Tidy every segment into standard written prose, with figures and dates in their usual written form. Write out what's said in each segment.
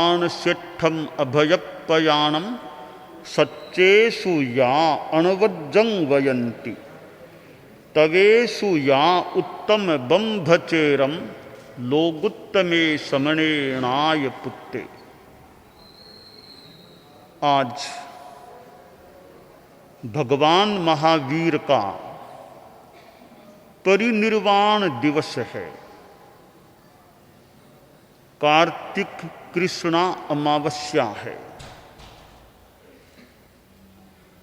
प्राण सेठम अभयपयाणम सच्चेषु या अणवज्जं वयन्ति तवेषु या उत्तम बंभचेरम लोगुत्तमे समणेणाय पुत्ते। आज भगवान महावीर का परिनिर्वाण दिवस है। कार्तिक कृष्णा अमावस्या है।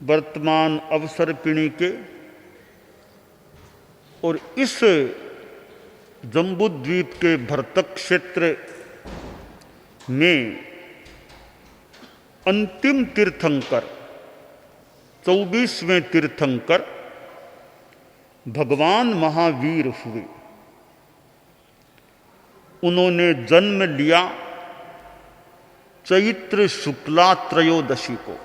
वर्तमान अवसर पिणी के और इस जम्बूद्वीप के भरतक क्षेत्र में अंतिम तीर्थंकर 24वें तीर्थंकर भगवान महावीर हुए। उन्होंने जन्म लिया चैत्र शुक्ला त्रयोदशी को।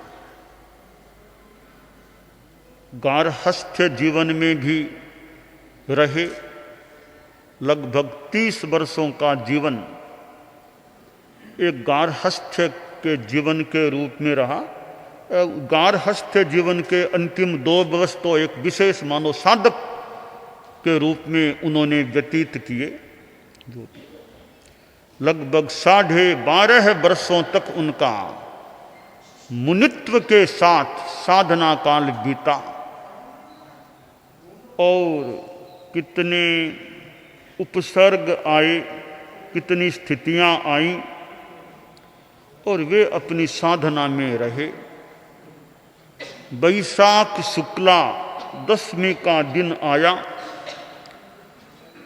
गार्हस्थ्य जीवन में भी रहे। लगभग 30 वर्षों का जीवन एक गार्हस्थ्य के जीवन के रूप में रहा। गार्हस्थ्य जीवन के अंतिम 2 वर्ष तो एक विशेष मानो साधक के रूप में उन्होंने व्यतीत किए। लगभग 12.5 वर्षों तक उनका मुनित्व के साथ साधना काल बीता और कितने उपसर्ग आए, कितनी स्थितियां आईं और वे अपनी साधना में रहे। वैशाख शुक्ला दशमी का दिन आया।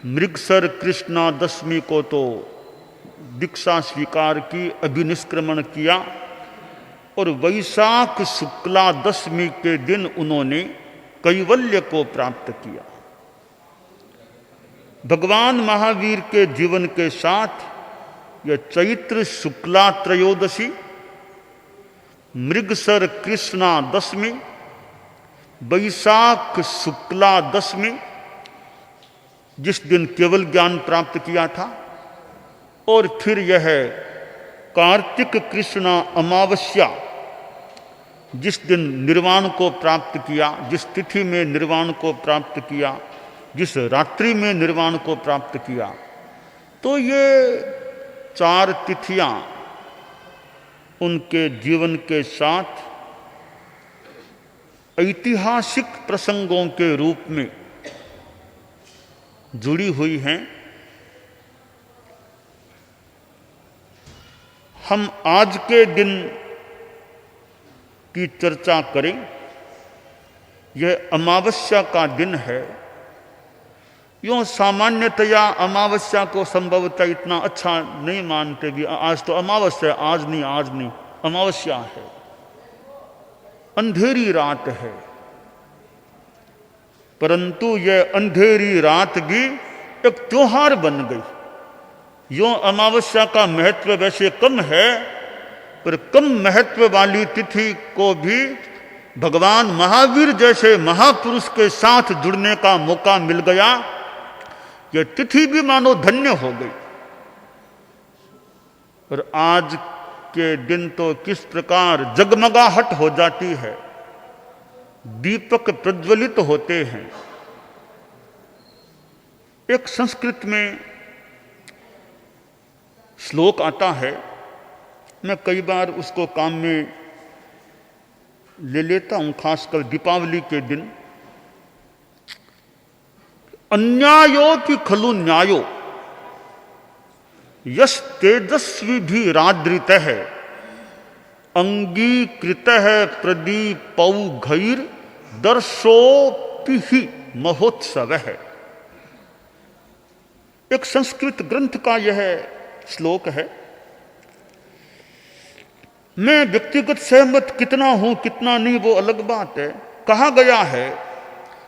मृगसर कृष्णा दशमी को तो दीक्षा स्वीकार की, अभिनिष्क्रमण किया और वैशाख शुक्ला दशमी के दिन उन्होंने कैवल्य को प्राप्त किया। भगवान महावीर के जीवन के साथ यह चैत्र शुक्ला त्रयोदशी, मृगसर कृष्णा दशमी, वैशाख शुक्ला दशमी जिस दिन केवल ज्ञान प्राप्त किया था, और फिर यह कार्तिक कृष्णा अमावस्या जिस दिन निर्वाण को प्राप्त किया, जिस तिथि में निर्वाण को प्राप्त किया, जिस रात्रि में निर्वाण को प्राप्त किया, तो ये 4 तिथियां उनके जीवन के साथ ऐतिहासिक प्रसंगों के रूप में जुड़ी हुई हैं। हम आज के दिन की चर्चा करें। यह अमावस्या का दिन है। यूँ सामान्यतया अमावस्या को संभवतः इतना अच्छा नहीं मानते भी। आज तो अमावस्या, आज नहीं अमावस्या है, अंधेरी रात है। परंतु यह अंधेरी रात भी एक त्योहार बन गई। यूँ अमावस्या का महत्व वैसे कम है, पर कम महत्व वाली तिथि को भी भगवान महावीर जैसे महापुरुष के साथ जुड़ने का मौका मिल गया। यह तिथि भी मानो धन्य हो गई। और आज के दिन तो किस प्रकार जगमगाहट हो जाती है, दीपक प्रज्वलित होते हैं। एक संस्कृत में श्लोक आता है, मैं कई बार उसको काम में ले लेता हूं, खासकर दीपावली के दिन। अन्यायो की खलु न्यायो यश तेजस्वी भी राद्रित है अंगीकृत है प्रदीपौ घैर दर्शोपि महोत्सव है। एक संस्कृत ग्रंथ का यह श्लोक है। मैं व्यक्तिगत सहमत कितना हूं कितना नहीं वो अलग बात है। कहा गया है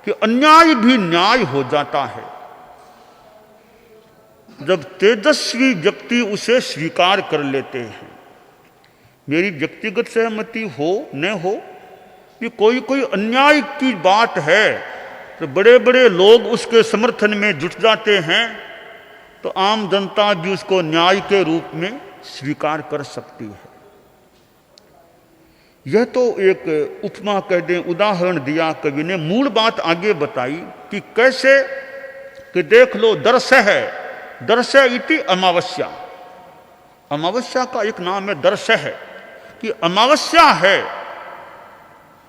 कि अन्याय भी न्याय हो जाता है जब तेजस्वी व्यक्ति उसे स्वीकार कर लेते हैं। मेरी व्यक्तिगत सहमति हो न हो कि कोई अन्याय की बात है तो बड़े बड़े लोग उसके समर्थन में जुट जाते हैं, तो आम जनता भी उसको न्याय के रूप में स्वीकार कर सकती है। यह तो एक उपमा कह दें, उदाहरण दिया कवि ने। मूल बात आगे बताई कि कैसे, कि देख लो दर्श है, दर्श इति अमावस्या। अमावस्या का एक नाम है दर्श है, कि अमावस्या है,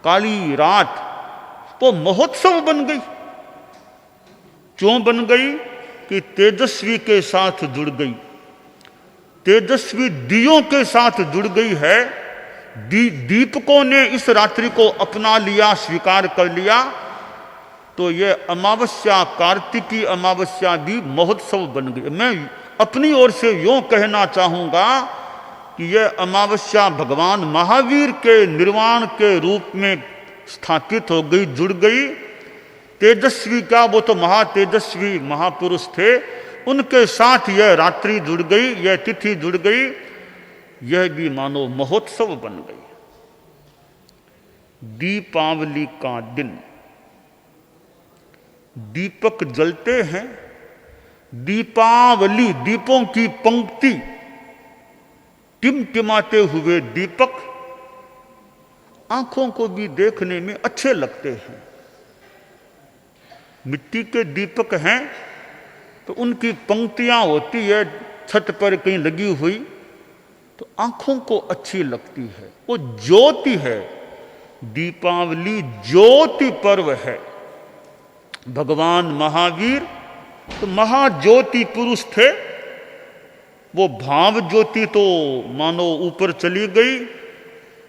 काली रात, वो महोत्सव बन गई। क्यों बन गई? कि तेजस्वी के साथ जुड़ गई, तेजस्वी दियों के साथ जुड़ गई है। दीपकों ने इस रात्रि को अपना लिया, स्वीकार कर लिया। तो यह अमावस्या, कार्तिकी अमावस्या भी महोत्सव बन गई। मैं अपनी ओर से यूं कहना चाहूंगा कि यह अमावस्या भगवान महावीर के निर्वाण के रूप में स्थापित हो गई, जुड़ गई। तेजस्वी क्या, वो तो महातेजस्वी महापुरुष थे, उनके साथ यह रात्रि जुड़ गई, यह तिथि जुड़ गई, यह भी मानो महोत्सव बन गई। दीपावली का दिन, दीपक जलते हैं, दीपावली, दीपों की पंक्ति, टिमटिमाते हुए दीपक आंखों को भी देखने में अच्छे लगते हैं। मिट्टी के दीपक हैं तो उनकी पंक्तियां होती है छत पर कहीं लगी हुई, तो आंखों को अच्छी लगती है। वो ज्योति है, दीपावली ज्योति पर्व है। भगवान महावीर तो महाज्योति पुरुष थे। वो भाव ज्योति तो मानो ऊपर चली गई,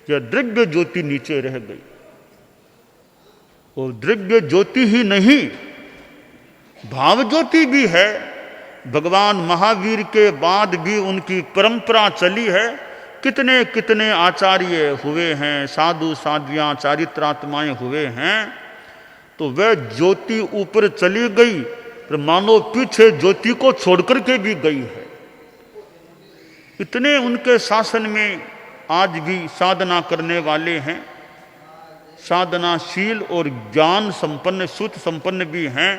या द्रव्य ज्योति नीचे रह गई। और द्रव्य ज्योति ही नहीं, भाव ज्योति भी है। भगवान महावीर के बाद भी उनकी परंपरा चली है। कितने कितने आचार्य हुए हैं, साधु साध्वियां, चारित्रात्माएं हुए हैं। तो वह ज्योति ऊपर चली गई, पर मानो पीछे ज्योति को छोड़कर के भी गई है। इतने उनके शासन में आज भी साधना करने वाले हैं, साधनाशील और ज्ञान संपन्न, सुत संपन्न भी हैं।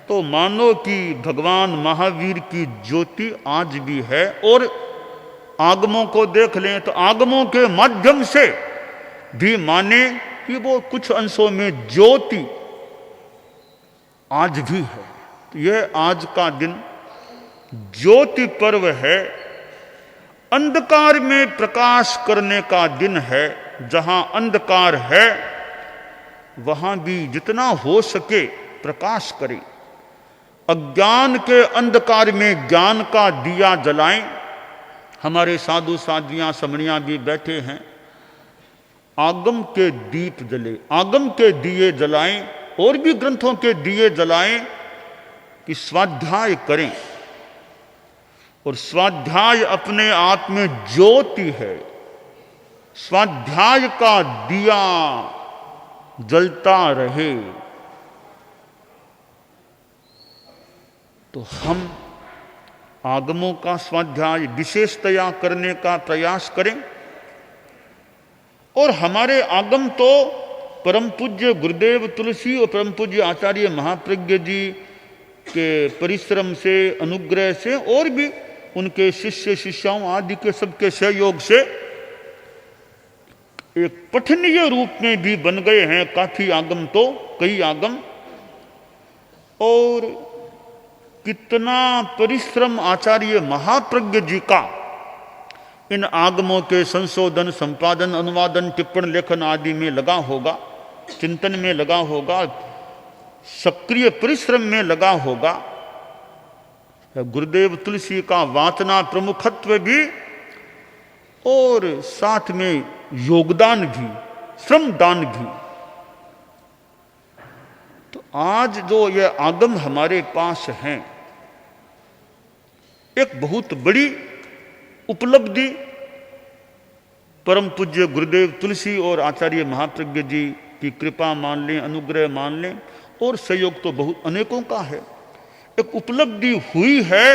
तो मानो कि भगवान महावीर की ज्योति आज भी है। और आगमों को देख लें तो आगमों के माध्यम से भी माने कि वो कुछ अंशों में ज्योति आज भी है। तो यह आज का दिन ज्योति पर्व है, अंधकार में प्रकाश करने का दिन है। जहां अंधकार है वहां भी जितना हो सके प्रकाश करें। अज्ञान के अंधकार में ज्ञान का दिया जलाएं। हमारे साधु साध्वियां समणियां भी बैठे हैं, आगम के दीप जले, आगम के दिए जलाएं, और भी ग्रंथों के दिए जलाएं, कि स्वाध्याय करें। और स्वाध्याय अपने आप में ज्योति है। स्वाध्याय का दिया जलता रहे। तो हम आगमों का स्वाध्याय विशेषतया करने का प्रयास करें। और हमारे आगम तो परम पूज्य गुरुदेव तुलसी और परम पूज्य आचार्य महाप्रज्ञ जी के परिश्रम से, अनुग्रह से, और भी उनके शिष्य शिष्याओं आदि के सबके सहयोग से एक पठनीय रूप में भी बन गए हैं काफी आगम, तो कई आगम। और कितना परिश्रम आचार्य महाप्रज्ञ जी का इन आगमों के संशोधन, संपादन, अनुवादन, टिप्पण लेखन आदि में लगा होगा, चिंतन में लगा होगा, सक्रिय परिश्रम में लगा होगा। गुरुदेव तुलसी का वातना प्रमुखत्व भी, और साथ में योगदान भी, श्रमदान भी। तो आज जो ये आगम हमारे पास हैं, एक बहुत बड़ी उपलब्धि परम पूज्य गुरुदेव तुलसी और आचार्य महाप्रज्ञ जी की कृपा मान लें, अनुग्रह मान लें, और सहयोग तो बहुत अनेकों का है। एक उपलब्धि हुई है,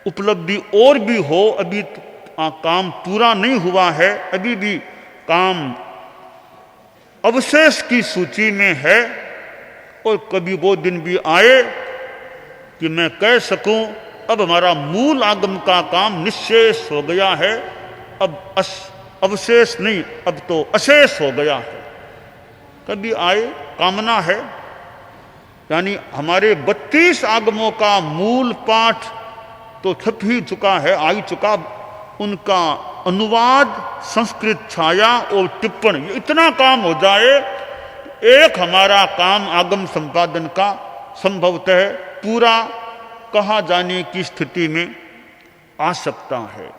उपलब्धि और भी हो, अभी काम पूरा नहीं हुआ है, अभी भी काम अवशेष की सूची में है। और कभी वो दिन भी आए कि मैं कह सकूं अब हमारा मूल आगम का काम निश्शेष हो गया है, अब अवशेष नहीं, अब तो अशेष हो गया है। कभी आए कामना है, यानी हमारे 32 आगमों का मूल पाठ तो छप ही चुका है, आ ही चुका। उनका अनुवाद, संस्कृत छाया और टिप्पण, ये इतना काम हो जाए, एक हमारा काम आगम संपादन का संभवतः पूरा कहा जाने की स्थिति में आ सकता है।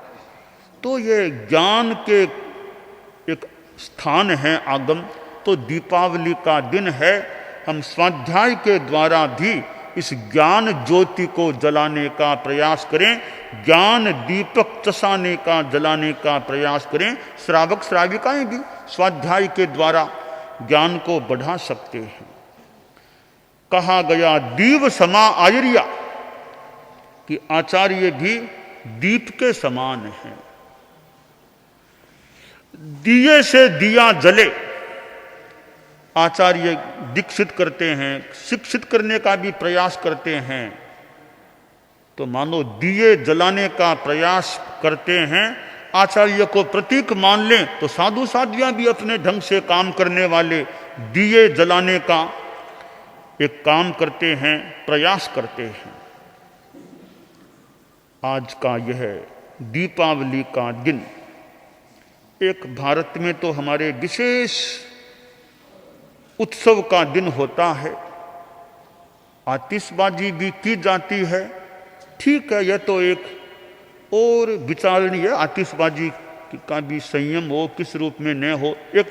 तो ये ज्ञान के एक स्थान है आगम। तो दीपावली का दिन है, हम स्वाध्याय के द्वारा भी इस ज्ञान ज्योति को जलाने का प्रयास करें, ज्ञान दीपक चसाने का जलाने का प्रयास करें। श्रावक श्राविकाएं भी स्वाध्याय के द्वारा ज्ञान को बढ़ा सकते हैं। कहा गया दीव समा आयरिया, कि आचार्य भी दीप के समान हैं। दिए से दिया जले, आचार्य दीक्षित करते हैं, शिक्षित करने का भी प्रयास करते हैं। तो मानो दिए जलाने का प्रयास करते हैं, आचार्य को प्रतीक मान लें तो साधु साध्वियां भी अपने ढंग से काम करने वाले दिए जलाने का एक काम करते हैं, प्रयास करते हैं। आज का यह दीपावली का दिन एक भारत में तो हमारे विशेष उत्सव का दिन होता है। आतिशबाजी भी की जाती है, ठीक है, यह तो एक और विचारणीय, आतिशबाजी का भी संयम हो, किस रूप में न हो। एक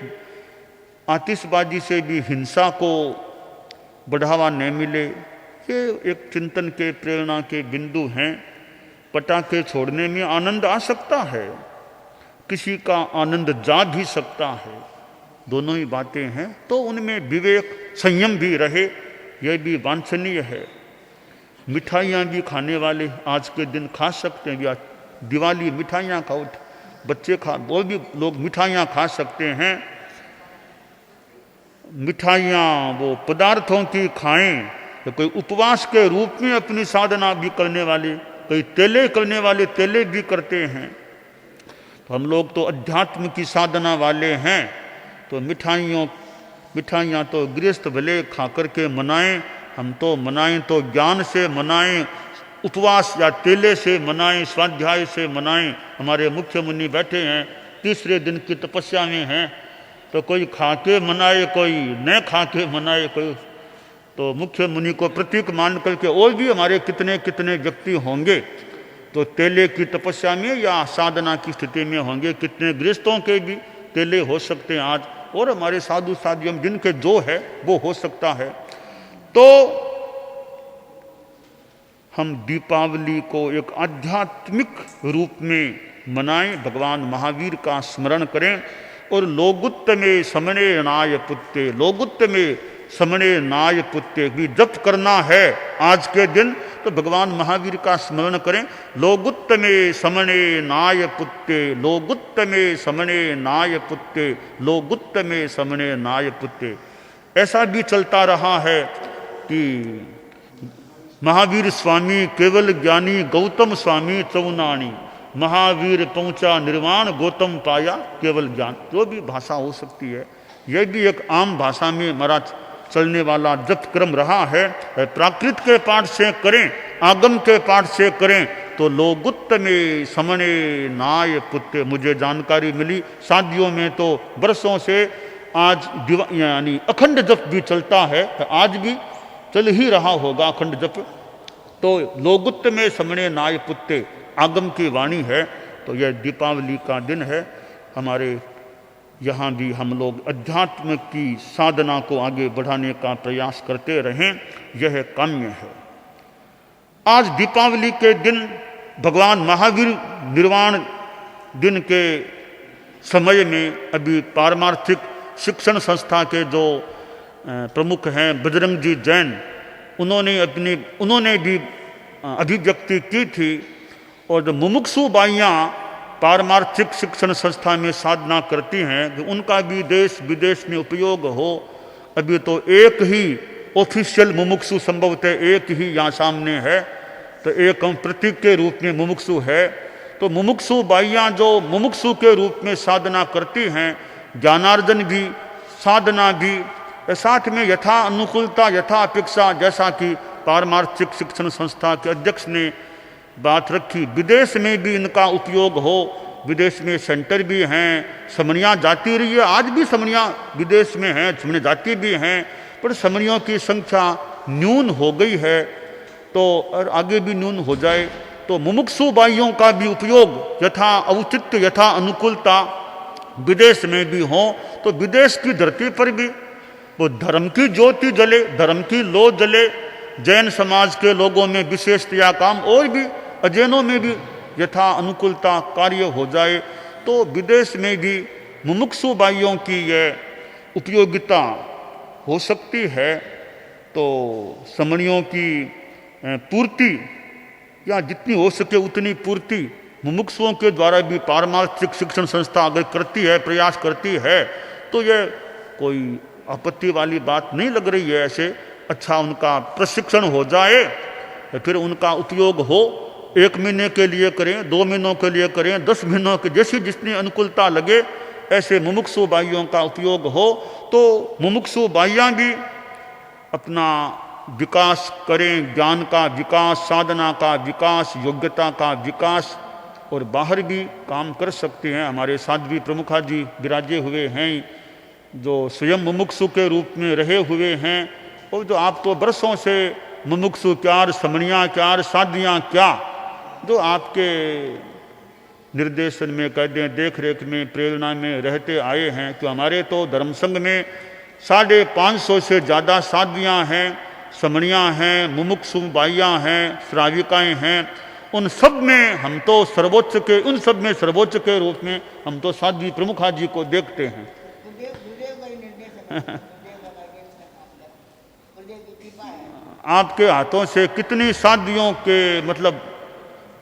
आतिशबाजी से भी हिंसा को बढ़ावा न मिले, ये एक चिंतन के प्रेरणा के बिंदु हैं। पटाखे छोड़ने में आनंद आ सकता है, किसी का आनंद जा भी सकता है, दोनों ही बातें हैं। तो उनमें विवेक संयम भी रहे, यह भी वांछनीय है। मिठाइयाँ भी खाने वाले आज के दिन खा सकते हैं, या दिवाली मिठाइयाँ खाओ, बच्चे खा, वो भी लोग मिठाइयाँ खा सकते हैं। मिठाइयाँ वो पदार्थों की खाएं, तो कोई उपवास के रूप में अपनी साधना भी करने वाले, कोई तेले करने वाले तेले भी करते हैं। तो हम लोग तो अध्यात्म की साधना वाले हैं, तो मिठाइयाँ तो गृहस्थ भले खा करके मनाएं, हम तो मनाएं तो ज्ञान से मनाएं, उपवास या तेले से मनाएं, स्वाध्याय से मनाएं। हमारे मुख्य मुनि बैठे हैं, तीसरे दिन की तपस्या में हैं, तो कोई खा के मनाए, कोई न खा के मनाए, कोई तो मुख्य मुनि को प्रतीक मान करके और भी हमारे कितने कितने व्यक्ति होंगे तो तेले की तपस्या में या साधना की स्थिति में होंगे। कितने गृहस्थों के भी तेले हो सकते हैं आज, और हमारे साधु साध्वियों जिनके जो है वो हो सकता है। तो हम दीपावली को एक आध्यात्मिक रूप में मनाएं, भगवान महावीर का स्मरण करें, और लोगुत्तमे समणे नाय पुत्ते, लोगुत्तमे समणे नाय पुत्ते भी जप करना है आज के दिन, तो भगवान महावीर का स्मरण करें। लोगुत्तमे समणे नाय पुत्ते, लोगुत्तमे समणे नाय पुत्ते, लोगुत्तमे समणे नाय पुत्ते। ऐसा भी चलता रहा है कि महावीर स्वामी केवल ज्ञानी, गौतम स्वामी चौनानी, महावीर पहुंचा निर्वाण, गौतम पाया केवल ज्ञान। जो भी भाषा हो सकती है, यह भी एक आम भाषा में हमारा चलने वाला जप क्रम रहा है। प्राकृत के पाठ से करें, आगम के पाठ से करें, तो लोगुत्तमे समणे नाय पुत्ते। मुझे जानकारी मिली शादियों में तो वर्षों से आज यानी अखंड जप भी चलता है, तो आज भी चल ही रहा होगा अखंड जप। तो लोगुत्तमे समणे नाय पुत्ते आगम की वाणी है। तो यह दीपावली का दिन है, हमारे यहाँ भी हम लोग अध्यात्म की साधना को आगे बढ़ाने का प्रयास करते रहें, यह काम्य है। आज दीपावली के दिन भगवान महावीर निर्वाण दिन के समय में अभी पारमार्थिक शिक्षण संस्था के जो प्रमुख हैं बजरंग जी जैन, उन्होंने भी अभिव्यक्ति की थी। और जो मुमुक्षु बाइयाँ पारमार्थिक शिक्षण संस्था में साधना करती हैं कि उनका भी देश विदेश में उपयोग हो। अभी तो एक ही ऑफिशियल मुमुक्षु संभवतः एक ही यहाँ सामने है, तो एक हम प्रतीक के रूप में मुमुक्षु है। तो मुमुक्षु बाइयाँ जो मुमुक्षु के रूप में साधना करती हैं, ज्ञानार्जन भी साधना भी, साथ में यथा अनुकूलता यथा अपेक्षा, जैसा कि पारमार्थिक शिक्षण संस्था के अध्यक्ष ने बात रखी, विदेश में भी इनका उपयोग हो। विदेश में सेंटर भी हैं, समणियाँ जाती रही है, आज भी समणियाँ विदेश में हैं, समणियाँ जाती भी हैं, पर समणियों की संख्या न्यून हो गई है, तो और आगे भी न्यून हो जाए। तो मुमुक्षु बाइयों का भी उपयोग यथा औचित्य यथा अनुकूलता विदेश में भी हो, तो विदेश की धरती पर भी वो धर्म की ज्योति जले, धर्म की लो जले। जैन समाज के लोगों में विशेषतया काम, और भी अजैनों में भी यथा अनुकूलता कार्य हो जाए, तो विदेश में भी मुमुक्षु बाइयों की यह उपयोगिता हो सकती है। तो समणियों की पूर्ति या जितनी हो सके उतनी पूर्ति मुमुक्षुओं के द्वारा भी पारमार्थिक शिक्षण संस्था अगर करती है, प्रयास करती है, तो यह कोई आपत्ति वाली बात नहीं लग रही है। ऐसे अच्छा उनका प्रशिक्षण हो जाए, फिर उनका उपयोग हो, 1 महीने के लिए करें, 2 महीनों के लिए करें, 10 महीनों के, जैसी जितनी अनुकूलता लगे ऐसे मुमुक्षु बाइयों का उपयोग हो। तो मुमुक्षु बाइयाँ भी अपना विकास करें, ज्ञान का विकास, साधना का विकास, योग्यता का विकास, और बाहर भी काम कर सकते हैं। हमारे साध्वी प्रमुखा जी विराजे हुए हैं, जो स्वयं मुमुक्षु के रूप में रहे हुए हैं, और जो आप तो बरसों से मुमुक्षु क्या, समणियाँ क्या, साध्वियाँ क्या, जो आपके निर्देशन में, कह दें देख रेख में, प्रेरणा में रहते आए हैं। कि हमारे तो धर्म संघ में 550 से ज़्यादा साध्वियाँ हैं, समणियाँ हैं, मुमुक्षु बाइयाँ हैं, श्राविकाएँ हैं। उन सब में हम तो सर्वोच्च के, उन सब में सर्वोच्च के रूप में हम तो साध्वी प्रमुखा जी को देखते हैं। आपके हाथों से कितनी साध्वियों के मतलब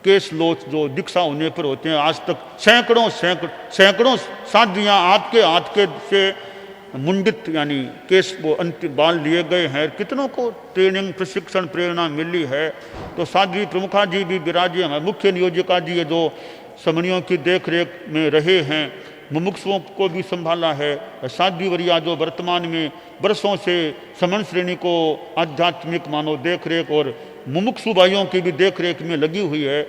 केस लोच जो दीक्षा होने पर होते हैं, आज तक सैकड़ों साध्वियाँ आपके हाथ के से मुंडित यानी केस वो अंतिम बाल लिए गए हैं। कितनों को ट्रेनिंग, प्रशिक्षण, प्रेरणा मिली है। तो साध्वी प्रमुखा जी भी विराजे, हमारे मुख्य नियोजिका जी है जो समणियों की देख रेख में रहे हैं, मुमुक्षुओं को भी संभाला है। साध्वी वरिया जो वर्तमान में वर्षों से समण श्रेणी को आध्यात्मिक मानो देख रेख और मुमुक्षु भाइयों की भी देख रेख में लगी हुई है।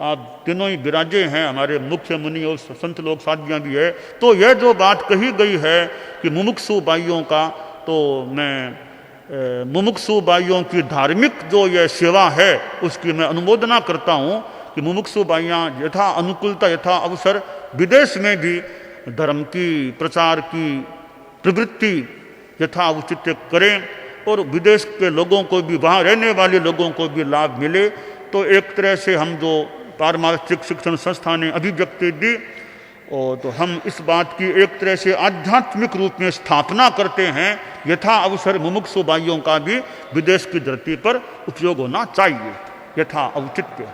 आप तीनों ही विराजे हैं, हमारे मुख्य मुनि और संत लोग, साध्वियाँ भी है। तो यह जो बात कही गई है कि मुमुक्षु बाइयों का, तो मैं मुमुक्षु बाइयों की धार्मिक जो यह सेवा है उसकी मैं अनुमोदना करता हूँ कि मुमुक्षु बाइयाँ यथा अनुकूलता यथा अवसर विदेश में भी धर्म की प्रचार की प्रवृत्ति यथा उचित करें, और विदेश के लोगों को भी, वहाँ रहने वाले लोगों को भी लाभ मिले। तो एक तरह से हम जो पारमार्थिक शिक्षण संस्था ने अभिव्यक्ति दी, और तो हम इस बात की एक तरह से आध्यात्मिक रूप में स्थापना करते हैं, यथा अवसर मुमुक्षु बाइयों का भी विदेश की धरती पर उपयोग होना चाहिए, यथा औचित्य।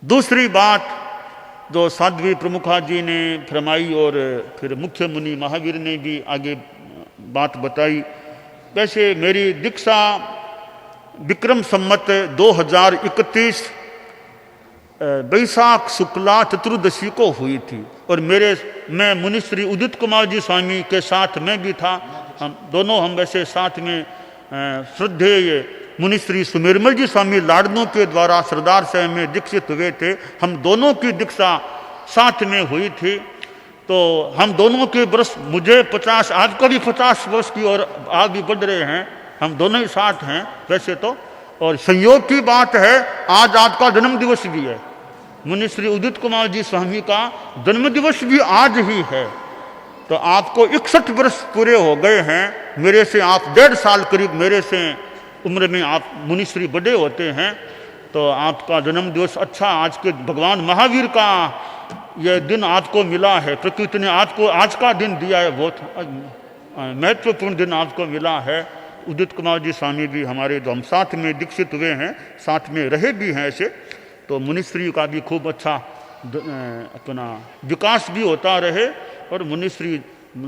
दूसरी बात जो साध्वी प्रमुखा जी ने फरमाई और फिर मुख्य मुनि महावीर ने भी आगे बात बताई। वैसे मेरी दीक्षा विक्रम संमत 2031 बैसाख शुक्ला चतुर्दशी को हुई थी, और मैं मुनि श्री उदित कुमार जी स्वामी के साथ में भी था। हम दोनों वैसे साथ में श्रद्धेय मुनि श्री सुमेरमल जी स्वामी लाडनों के द्वारा सरदार साहब में दीक्षित हुए थे। हम दोनों की दीक्षा साथ में हुई थी। तो हम दोनों के वर्ष, मुझे 50, आज को भी 50 वर्ष की और आगे बढ़ रहे हैं, हम दोनों ही साथ हैं वैसे तो। और संयोग की बात है, आज आपका जन्म दिवस भी है, मुनि श्री उदित कुमार जी स्वामी का जन्म दिवस भी आज ही है। तो आपको 61 वर्ष पूरे हो गए हैं, मेरे से आप 1.5 साल करीब मेरे से उम्र में आप मुनिश्री बड़े होते हैं। तो आपका जन्म दिवस अच्छा, आज के भगवान महावीर का यह दिन आपको मिला है, प्रकृति ने आपको आज का दिन दिया है, बहुत महत्वपूर्ण दिन आपको मिला है। उदित कुमार जी स्वामी भी हमारे जो हम साथ में दीक्षित हुए हैं, साथ में रहे भी हैं ऐसे, तो मुनिश्री का भी खूब अच्छा अपना विकास भी होता रहे। और मुनिश्री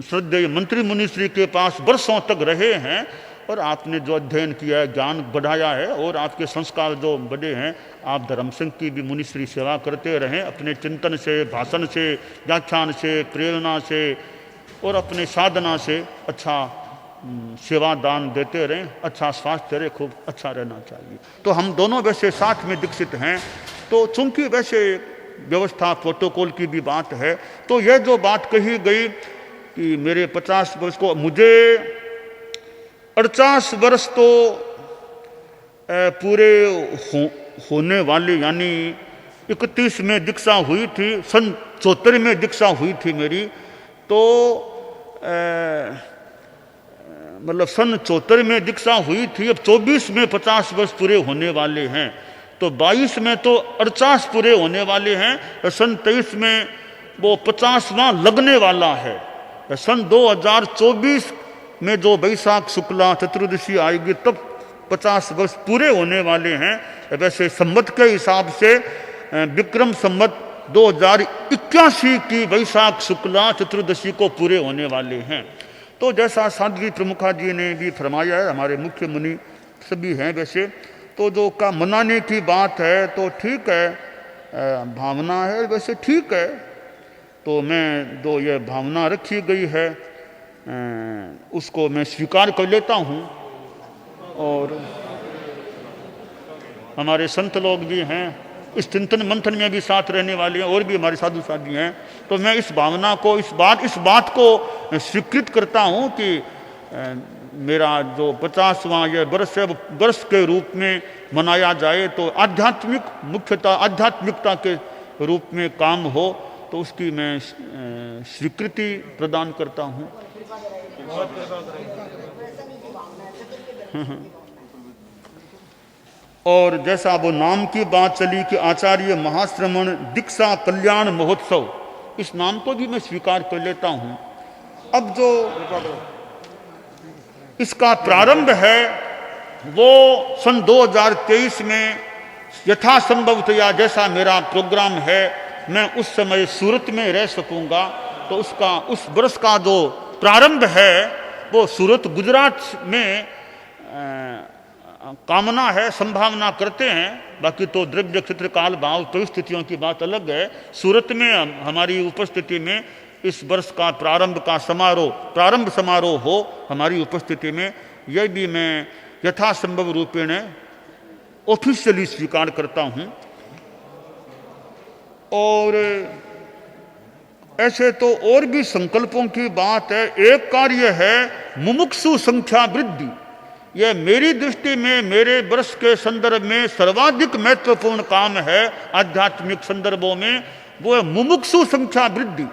श्रद्धेय मंत्री मुनिश्री के पास वर्षों तक रहे हैं, और आपने जो अध्ययन किया है, ज्ञान बढ़ाया है, और आपके संस्कार जो बढ़े हैं, आप धर्म संघ की भी मुनिश्री सेवा करते रहें। अपने चिंतन से, भाषण से, व्याख्यान से, प्रेरणा से और अपने साधना से अच्छा सेवा दान देते रहें। अच्छा स्वास्थ्य रहे, खूब अच्छा रहना चाहिए। तो हम दोनों वैसे साथ में दीक्षित हैं, तो चूंकि वैसे व्यवस्था प्रोटोकॉल की भी बात है, तो यह जो बात कही गई कि मेरे 50 वर्ष को, मुझे 48 वर्ष तो पूरे होने वाले, यानी 31 में दीक्षा हुई थी, सन 74 में दीक्षा हुई थी मेरी, तो मतलब सन 74 में दीक्षा हुई थी। अब 24 में 50 वर्ष पूरे होने वाले हैं, तो 22 में तो 48 पूरे होने वाले हैं। सन 23 में वो 50वां लगने वाला है। सन 2024 में जो वैशाख शुक्ला चतुर्दशी आएगी, तब 50 वर्ष पूरे होने वाले हैं। वैसे संवत के हिसाब से विक्रम संवत 2081 की वैशाख शुक्ला चतुर्दशी को पूरे होने वाले हैं। तो जैसा साध्वी प्रमुखा जी ने भी फरमाया है, हमारे मुख्य मुनि सभी हैं वैसे, तो जो का मनाने की बात है तो ठीक है, भावना है वैसे ठीक है। तो मैं जो ये भावना रखी गई है उसको मैं स्वीकार कर लेता हूँ। और हमारे संत लोग भी हैं, इस चिंतन मंथन में भी साथ रहने वाले हैं, और भी हमारे साधु साधी हैं। तो मैं इस भावना को, इस बात को स्वीकृत करता हूँ कि मेरा जो 50वां ये वर्ष है, वर्ष के रूप में मनाया जाए, तो आध्यात्मिक, मुख्यतः आध्यात्मिकता के रूप में काम हो, तो उसकी मैं स्वीकृति प्रदान करता हूँ। और जैसा वो नाम की बात चली कि आचार्य महाश्रमण दीक्षा कल्याण महोत्सव, इस नाम को भी मैं स्वीकार कर लेता हूँ। अब जो इसका प्रारंभ है वो सन 2023 में यथासंभवतया, जैसा मेरा प्रोग्राम है, मैं उस समय सूरत में रह सकूंगा, तो उसका उस वर्ष का जो प्रारंभ है वो सूरत गुजरात में कामना है, संभावना करते हैं। बाकी तो द्रव्य क्षेत्र काल भाव परिस्थितियों की बात अलग है। सूरत में हमारी उपस्थिति में इस वर्ष का प्रारंभ समारोह हो हमारी उपस्थिति में, यह भी मैं यथासंभव रूपेण ऑफिशियली स्वीकार करता हूँ। और ऐसे तो और भी संकल्पों की बात है। एक कार्य है मुमुक्षु संख्या वृद्धि। यह मेरी दृष्टि में मेरे वर्ष के संदर्भ में सर्वाधिक महत्वपूर्ण काम है आध्यात्मिक संदर्भों में, वो है मुमुक्षु संख्या वृद्धि।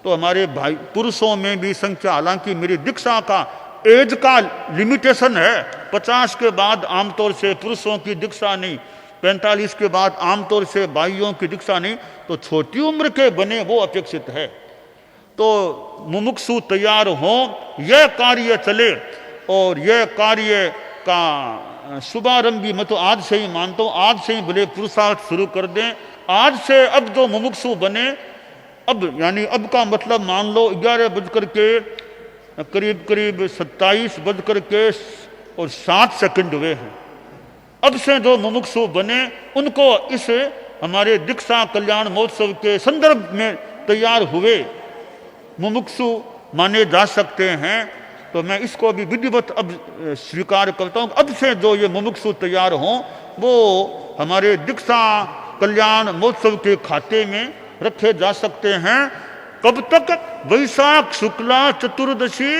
तो हमारे भाई पुरुषों में भी संख्या, हालांकि मेरी दीक्षा का एज का लिमिटेशन है, 50 के बाद आमतौर से पुरुषों की दीक्षा नहीं, 45 के बाद आमतौर से भाइयों की दीक्षा नहीं, तो छोटी उम्र के बने वो अपेक्षित है। तो मुमुक्षु तैयार हों, यह कार्य चले, और यह कार्य का शुभारंभ भी मैं तो आज से ही मानता हूँ। आज से ही भले पुरुषार्थ शुरू कर दें, आज से। अब जो मुमुक्षु बने, अब यानी अब का मतलब मान लो 11 बजकर के करीब 27 बजकर के और 7 सेकंड हुए हैं। अब से जो मुमुक्षु बने उनको इस हमारे दीक्षा कल्याण महोत्सव के संदर्भ में तैयार हुए मुमुक्षु माने जा सकते हैं। तो मैं इसको भी विधिवत अब स्वीकार करता हूँ। अब से जो ये मुमुक्षु तैयार हों वो हमारे दीक्षा कल्याण महोत्सव के खाते में रखे जा सकते हैं। कब तक? वैशाख शुक्ला चतुर्दशी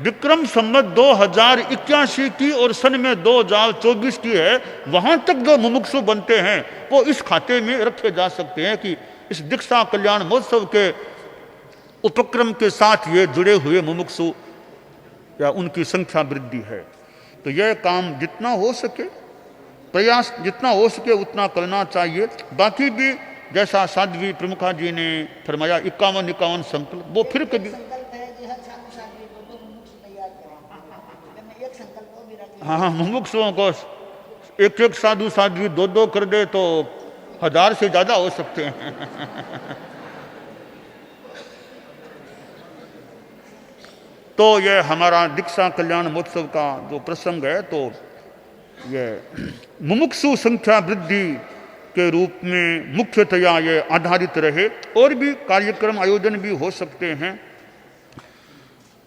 विक्रम संवत 2081 की और सन में 2024 की है, वहां तक जो मुमुक्षु बनते हैं वो इस खाते में रखे जा सकते हैं कि इस दीक्षा कल्याण महोत्सव के उपक्रम के साथ ये जुड़े हुए मुमुक्षु या उनकी संख्या वृद्धि है। तो यह काम जितना हो सके, प्रयास जितना हो सके उतना करना चाहिए। बाकी भी जैसा साध्वी प्रमुखा जी ने फरमाया 51 संकल्प, वो फिर कभी हाँ मुमुक्षुओं को एक साधु साध्वी 2 कर दे तो 1000 से ज्यादा हो सकते हैं। तो ये हमारा दीक्षा कल्याण महोत्सव का जो प्रसंग है, तो ये मुमुक्षु संख्या वृद्धि के रूप में मुख्यतया ये आधारित रहे। और भी कार्यक्रम आयोजन भी हो सकते हैं।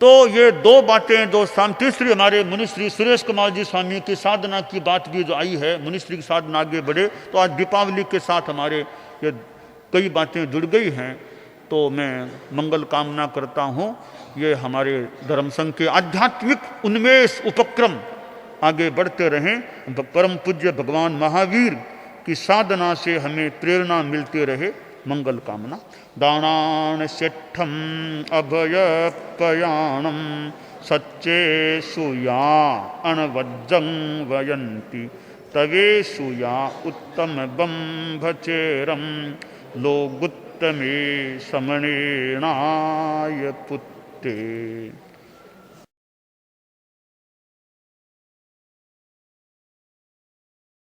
तो ये दो बातें जो तीसरी हमारे मुनिश्री सुरेश कुमार जी स्वामी की साधना की बात भी जो आई है, मुनिश्री की साधना आगे बढ़े, तो आज दीपावली के साथ हमारे ये कई बातें जुड़ गई हैं। तो मैं मंगल कामना करता हूँ ये हमारे धर्म संघ के आध्यात्मिक उन्मेष उपक्रम आगे बढ़ते रहें। परम पूज्य भगवान महावीर की साधना से हमें प्रेरणा मिलती रहे। मंगल कामना। दानान सेठम अभयपयाणम सच्चे सुया अणवज्जं वयंती तवे सुया उत्तम बंभचेरम लोगुत्तमे समणेनाय पुत्ते।